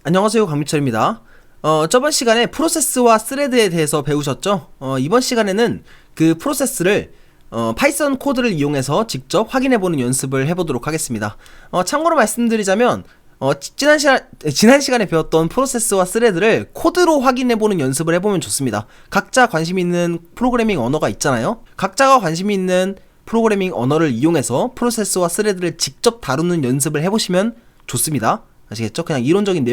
안녕하세요, 강민철입니다. 저번 시간에 프로세스와 스레드에 대해서 배우셨죠? 이번 시간에는 그 프로세스를 파이썬 코드를 이용해서 직접 확인해보는 연습을 해보도록 하겠습니다. 참고로 말씀드리자면 지난 시간에 배웠던 프로세스와 스레드를 코드로 확인해보는 연습을 해보면 좋습니다. 각자 관심 있는 프로그래밍 언어가 있잖아요. 각자가 관심 있는 프로그래밍 언어를 이용해서 프로세스와 스레드를 직접 다루는 연습을 해보시면 좋습니다. 아시겠죠? 그냥 이론적인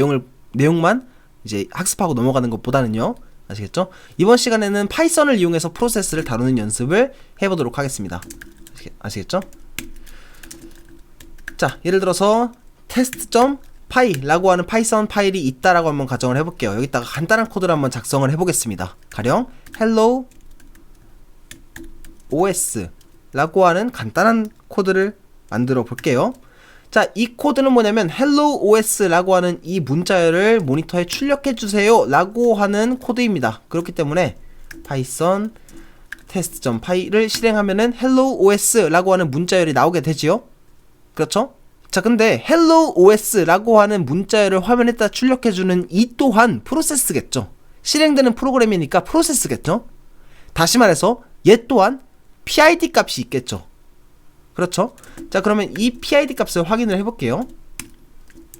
내용만 이제 학습하고 넘어가는 것보다는요. 아시겠죠? 이번 시간에는 파이썬을 이용해서 프로세스를 다루는 연습을 해보도록 하겠습니다. 아시겠죠? 자, 예를 들어서 test.py 라고 하는 파이썬 파일이 있다라고 한번 가정을 해볼게요. 여기다가 간단한 코드를 한번 작성을 해보겠습니다. 가령 hello os 라고 하는 간단한 코드를 만들어 볼게요. 자, 이 코드는 뭐냐면 hello os 라고 하는 이 문자열을 모니터에 출력해주세요 라고 하는 코드입니다. 그렇기 때문에 python test.py를 실행하면은 hello os 라고 하는 문자열이 나오게 되지요. 그렇죠? 자, 근데 hello os 라고 하는 문자열을 화면에다 출력해주는 이 또한 프로세스겠죠. 실행되는 프로그램이니까 프로세스겠죠. 다시 말해서 얘 또한 PID 값이 있겠죠. 그렇죠? 자, 그러면 이 PID 값을 확인을 해볼게요.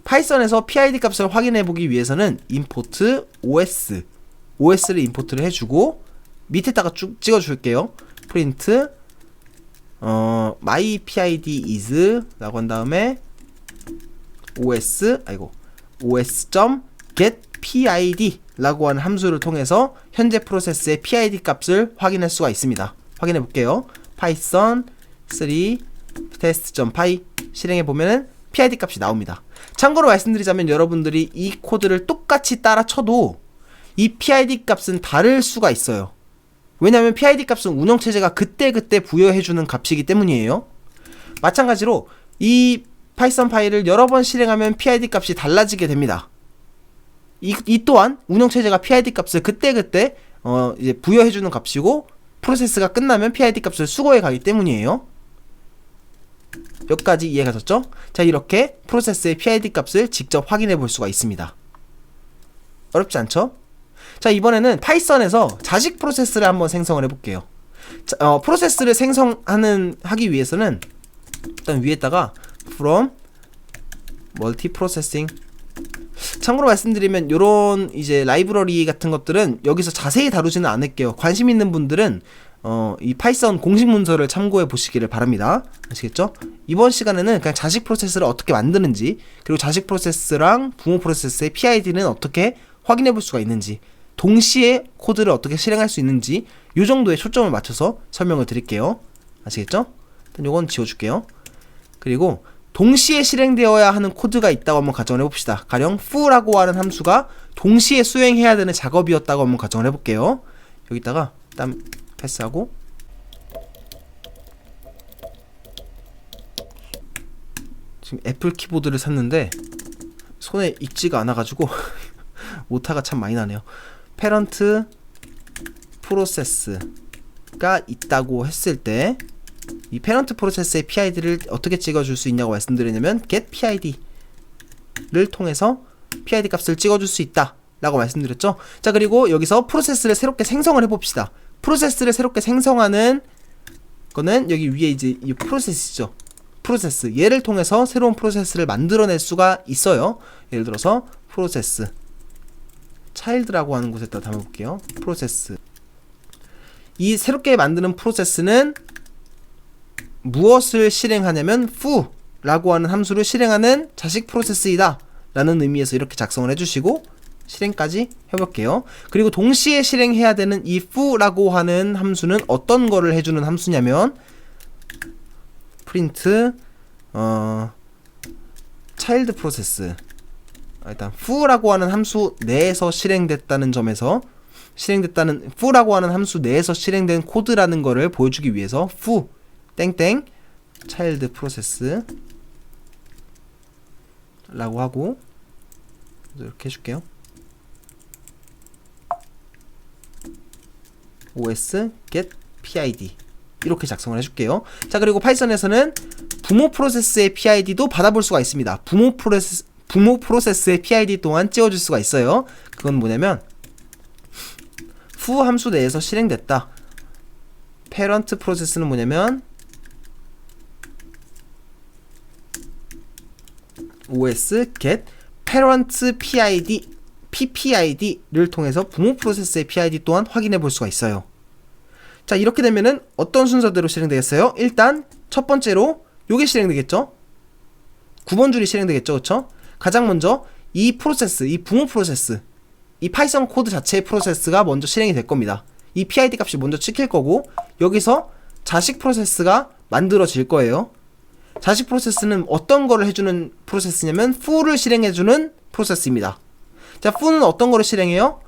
파이썬에서 PID 값을 확인해보기 위해서는 import os를 임포트를 해주고 밑에다가 쭉 찍어줄게요. print my PID is 라고 한 다음에 os.get PID 라고 하는 함수를 통해서 현재 프로세스의 PID 값을 확인할 수가 있습니다. 확인해 볼게요. python 3 test.py 실행해 보면은 PID 값이 나옵니다. 참고로 말씀드리자면 여러분들이 이 코드를 똑같이 따라 쳐도 이 PID 값은 다를 수가 있어요. 왜냐하면 PID 값은 운영체제가 그때그때 부여해주는 값이기 때문이에요. 마찬가지로 이 파이썬 파일을 여러 번 실행하면 PID 값이 달라지게 됩니다. 이 또한 운영체제가 PID 값을 그때그때 이제 부여해주는 값이고 프로세스가 끝나면 PID 값을 수거해 가기 때문이에요. 여기까지 이해가셨죠? 자, 이렇게 프로세스의 PID 값을 직접 확인해 볼 수가 있습니다. 어렵지 않죠? 자, 이번에는 파이썬에서 자식 프로세스를 한번 생성을 해볼게요. 자, 프로세스를 하기 위해서는 일단 위에다가 from multiprocessing 참고로 말씀드리면 요런 이제 라이브러리 같은 것들은 여기서 자세히 다루지는 않을게요. 관심 있는 분들은 이 파이썬 공식 문서를 참고해 보시기를 바랍니다. 아시겠죠? 이번 시간에는 그냥 자식 프로세스를 어떻게 만드는지, 그리고 자식 프로세스랑 부모 프로세스의 PID는 어떻게 확인해 볼 수가 있는지, 동시에 코드를 어떻게 실행할 수 있는지 요 정도에 초점을 맞춰서 설명을 드릴게요. 아시겠죠? 일단 요건 지워줄게요. 그리고 동시에 실행되어야 하는 코드가 있다고 한번 가정을 해봅시다. 가령 foo라고 하는 함수가 동시에 수행해야 되는 작업이었다고 한번 가정을 해볼게요. 여기다가 일단 패스하고 지금 애플 키보드를 샀는데 손에 익지가 않아가지고 오타가 참 많이 나네요. parent 프로세스가 있다고 했을 때 이 페런트 프로세스의 PID를 어떻게 찍어줄 수 있냐고 말씀드리냐면 get PID를 통해서 PID 값을 찍어줄 수 있다 라고 말씀드렸죠. 자, 그리고 여기서 프로세스를 새롭게 생성을 해봅시다. 프로세스를 새롭게 생성하는 거는 여기 위에 이제 이 프로세스죠. 프로세스, 얘를 통해서 새로운 프로세스를 만들어낼 수가 있어요. 예를 들어서 프로세스 차일드라고 하는 곳에다 담아볼게요. 프로세스, 이 새롭게 만드는 프로세스는 무엇을 실행하냐면 foo라고 하는 함수를 실행하는 자식 프로세스이다 라는 의미에서 이렇게 작성을 해주시고 실행까지 해볼게요. 그리고 동시에 실행해야 되는 이 foo라고 하는 함수는 어떤 거를 해주는 함수냐면 print child process, 일단 foo라고 하는 함수 내에서 실행됐다는 점에서 foo라고 하는 함수 내에서 실행된 코드라는 거를 보여주기 위해서 foo 땡땡 차일드 프로세스 라고 하고 이렇게 해줄게요. os get PID 이렇게 작성을 해줄게요. 자, 그리고 파이썬에서는 부모 프로세스의 PID도 받아볼 수가 있습니다. 부모 프로세스의 PID 또한 찍어줄 수가 있어요. 그건 뭐냐면 foo 함수 내에서 실행됐다. parent 프로세스는 뭐냐면 os get parent PID PPID를 통해서 부모 프로세스의 PID 또한 확인해 볼 수가 있어요. 자, 이렇게 되면은 어떤 순서대로 실행되겠어요? 일단 첫 번째로 요게 실행되겠죠? 9번 줄이 실행되겠죠, 그쵸? 가장 먼저 이 프로세스, 이 부모 프로세스, 이 파이썬 코드 자체의 프로세스가 먼저 실행이 될 겁니다. 이 PID 값이 먼저 찍힐 거고, 여기서 자식 프로세스가 만들어질 거예요. 자식 프로세스는 어떤 거를 해주는 프로세스냐면 foo를 실행해주는 프로세스입니다. 자, foo는 어떤 거를 실행해요?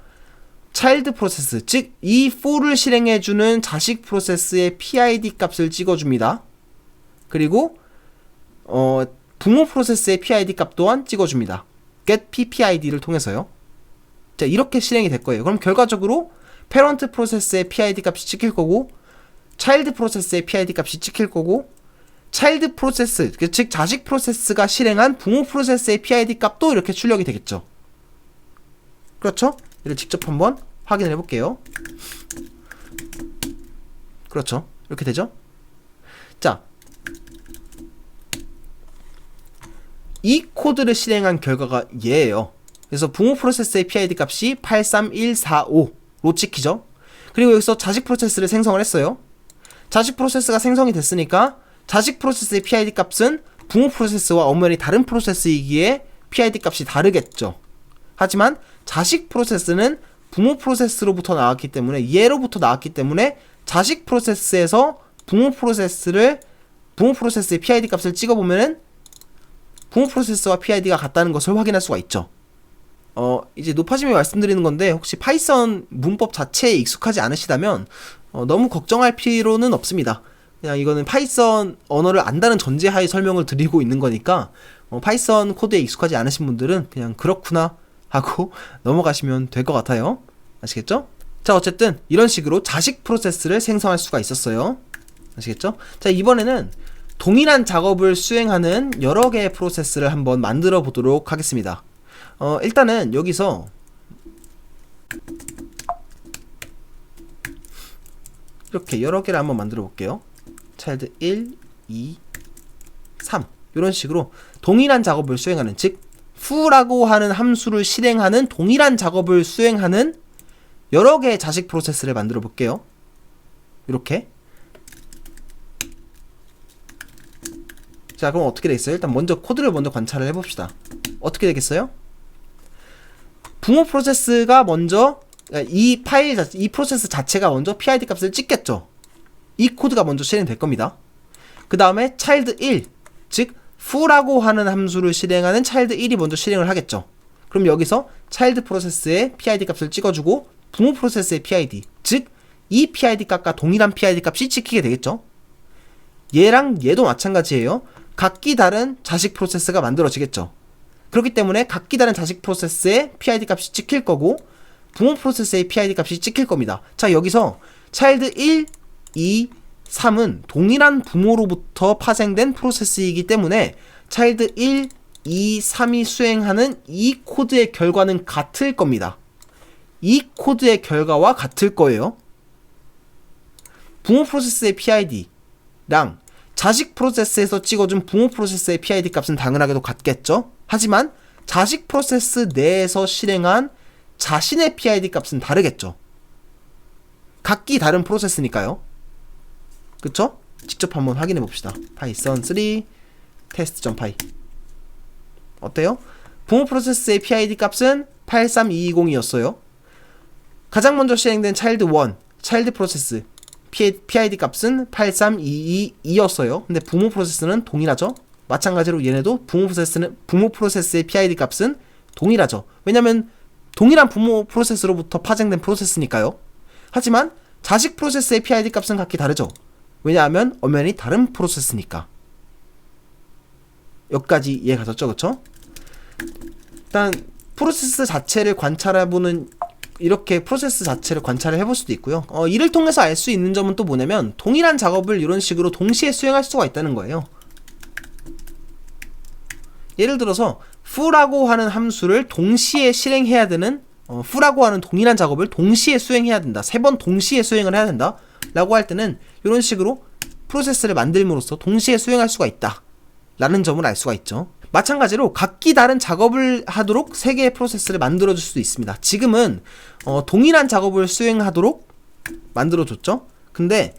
차일드 프로세스, 즉 이 foo를 실행해주는 자식 프로세스의 PID 값을 찍어줍니다. 그리고 부모 프로세스의 PID 값 또한 찍어줍니다. get PPID를 통해서요. 자, 이렇게 실행이 될 거예요. 그럼 결과적으로 parent 프로세스의 PID 값이 찍힐 거고, 차일드 프로세스의 PID 값이 찍힐 거고, 차일드 프로세스, 즉 자식 프로세스가 실행한 부모 프로세스의 PID 값도 이렇게 출력이 되겠죠. 그렇죠? 이를 직접 한번 확인을 해볼게요. 그렇죠. 이렇게 되죠? 자, 이 코드를 실행한 결과가 얘예요. 그래서 부모 프로세스의 PID 값이 83145로 찍히죠. 그리고 여기서 자식 프로세스를 생성을 했어요. 자식 프로세스가 생성이 됐으니까 자식 프로세스의 PID 값은 부모 프로세스와 엄연히 다른 프로세스이기에 PID 값이 다르겠죠. 하지만 자식 프로세스는 부모 프로세스로부터 나왔기 때문에, 얘로부터 나왔기 때문에 자식 프로세스에서 부모 프로세스의 PID 값을 찍어보면은 부모 프로세스와 PID가 같다는 것을 확인할 수가 있죠. 이제 높아짐에 말씀드리는 건데, 혹시 파이썬 문법 자체에 익숙하지 않으시다면 너무 걱정할 필요는 없습니다. 그냥 이거는 파이썬 언어를 안다는 전제하에 설명을 드리고 있는 거니까 파이썬 코드에 익숙하지 않으신 분들은 그냥 그렇구나 하고 넘어가시면 될 것 같아요. 아시겠죠? 자, 어쨌든 이런 식으로 자식 프로세스를 생성할 수가 있었어요. 아시겠죠? 자, 이번에는 동일한 작업을 수행하는 여러 개의 프로세스를 한번 만들어 보도록 하겠습니다. 일단은 여기서 이렇게 여러 개를 한번 만들어 볼게요. 차일드 1, 2, 3 이런 식으로 동일한 작업을 수행하는, 즉 foo라고 하는 함수를 실행하는 동일한 작업을 수행하는 여러 개의 자식 프로세스를 만들어 볼게요. 이렇게. 자, 그럼 어떻게 되겠어요? 일단 먼저 코드를 먼저 관찰을 해봅시다. 어떻게 되겠어요? 부모 프로세스가 먼저 이 프로세스 자체가 먼저 PID 값을 찍겠죠. 이 코드가 먼저 실행될 겁니다. 그 다음에 차일드 1, 즉 foo라고 하는 함수를 실행하는 차일드 1이 먼저 실행을 하겠죠. 그럼 여기서 차일드 프로세스의 PID 값을 찍어주고 부모 프로세스의 PID, 즉 이 PID 값과 동일한 PID 값이 찍히게 되겠죠. 얘랑 얘도 마찬가지예요. 각기 다른 자식 프로세스가 만들어지겠죠. 그렇기 때문에 각기 다른 자식 프로세스의 PID 값이 찍힐 거고 부모 프로세스의 PID 값이 찍힐 겁니다. 자, 여기서 차일드 1, 2, 3은 동일한 부모로부터 파생된 프로세스이기 때문에 차일드 1, 2, 3이 수행하는 이 코드의 결과는 같을 겁니다. 이 코드의 결과와 같을 거예요. 부모 프로세스의 PID랑 자식 프로세스에서 찍어준 부모 프로세스의 PID 값은 당연하게도 같겠죠. 하지만 자식 프로세스 내에서 실행한 자신의 PID 값은 다르겠죠. 각기 다른 프로세스니까요. 그쵸? 직접 한번 확인해 봅시다. 파이썬 3 test.py 어때요? 부모 프로세스의 PID 값은 83220이었어요. 가장 먼저 실행된 차일드 1, 차일드 프로세스 PID 값은 83222였어요. 근데 부모 프로세스는 동일하죠. 마찬가지로 얘네도 부모 프로세스의 PID 값은 동일하죠. 왜냐면 동일한 부모 프로세스로부터 파생된 프로세스니까요. 하지만 자식 프로세스의 PID 값은 각기 다르죠. 왜냐하면 엄연히 다른 프로세스니까. 여기까지 이해 가셨죠? 그쵸? 일단 프로세스 자체를 관찰해보는, 이렇게 프로세스 자체를 관찰을 해볼 수도 있고요. 이를 통해서 알 수 있는 점은 또 뭐냐면 동일한 작업을 이런 식으로 동시에 수행할 수가 있다는 거예요. 예를 들어서 foo라고 하는 함수를 동시에 실행해야 되는 foo라고 하는 동일한 작업을 동시에 수행해야 된다. 3번 동시에 수행을 해야 된다. 라고 할 때는 이런 식으로 프로세스를 만들므로써 동시에 수행할 수가 있다. 라는 점을 알 수가 있죠. 마찬가지로 각기 다른 작업을 하도록 3개의 프로세스를 만들어줄 수도 있습니다. 지금은 동일한 작업을 수행하도록 만들어줬죠. 근데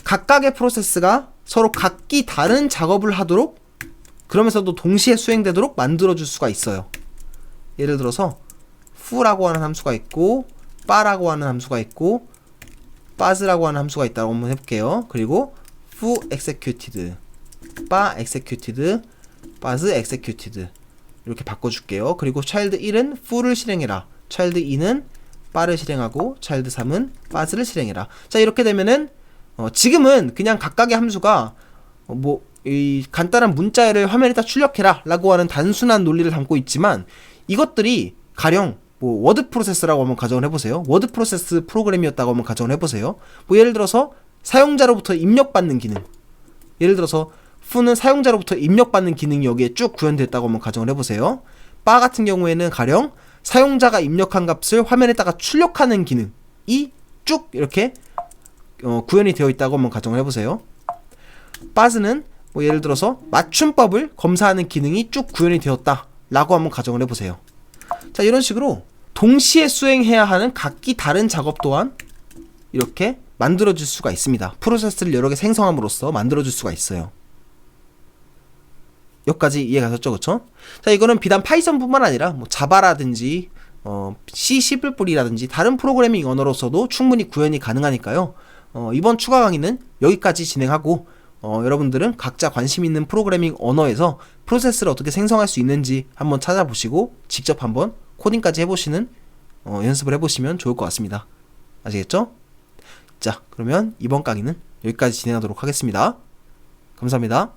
각각의 프로세스가 서로 각기 다른 작업을 하도록, 그러면서도 동시에 수행되도록 만들어줄 수가 있어요. 예를 들어서 foo라고 하는 함수가 있고 바라고 하는 함수가 있고 buzz라고 하는 함수가 있다고 한번 해볼게요. 그리고 foo executed, 바 executed, buzz executed 이렇게 바꿔줄게요. 그리고 child 1은 foo를 실행해라, child 2는 바를 실행하고 child 3은 buzz를 실행해라. 자, 이렇게 되면은 지금은 그냥 각각의 함수가 이 간단한 문자를 화면에다 출력해라 라고 하는 단순한 논리를 담고 있지만, 이것들이 가령 워드 프로세스라고 한번 가정을 해보세요. 워드 프로세스 프로그램이었다고 한번 가정을 해보세요. 예를 들어서 사용자로부터 입력받는 기능, 예를 들어서 foo는 사용자로부터 입력받는 기능이 여기에 쭉 구현됐다고 한번 가정을 해보세요. 바 같은 경우에는 가령 사용자가 입력한 값을 화면에다가 출력하는 기능이 쭉 이렇게 구현이 되어 있다고 한번 가정을 해보세요. buzz는 예를 들어서 맞춤법을 검사하는 기능이 쭉 구현이 되었다 라고 한번 가정을 해보세요. 자, 이런 식으로 동시에 수행해야 하는 각기 다른 작업 또한 이렇게 만들어줄 수가 있습니다. 프로세스를 여러 개 생성함으로써 만들어줄 수가 있어요. 여기까지 이해가셨죠? 그쵸? 자, 이거는 비단 파이썬뿐만 아니라 자바라든지 C, C++이라든지 다른 프로그래밍 언어로서도 충분히 구현이 가능하니까요. 이번 추가 강의는 여기까지 진행하고, 여러분들은 각자 관심 있는 프로그래밍 언어에서 프로세스를 어떻게 생성할 수 있는지 한번 찾아보시고 직접 한번 코딩까지 해보시는 연습을 해보시면 좋을 것 같습니다. 아시겠죠? 자, 그러면 이번 강의는 여기까지 진행하도록 하겠습니다. 감사합니다.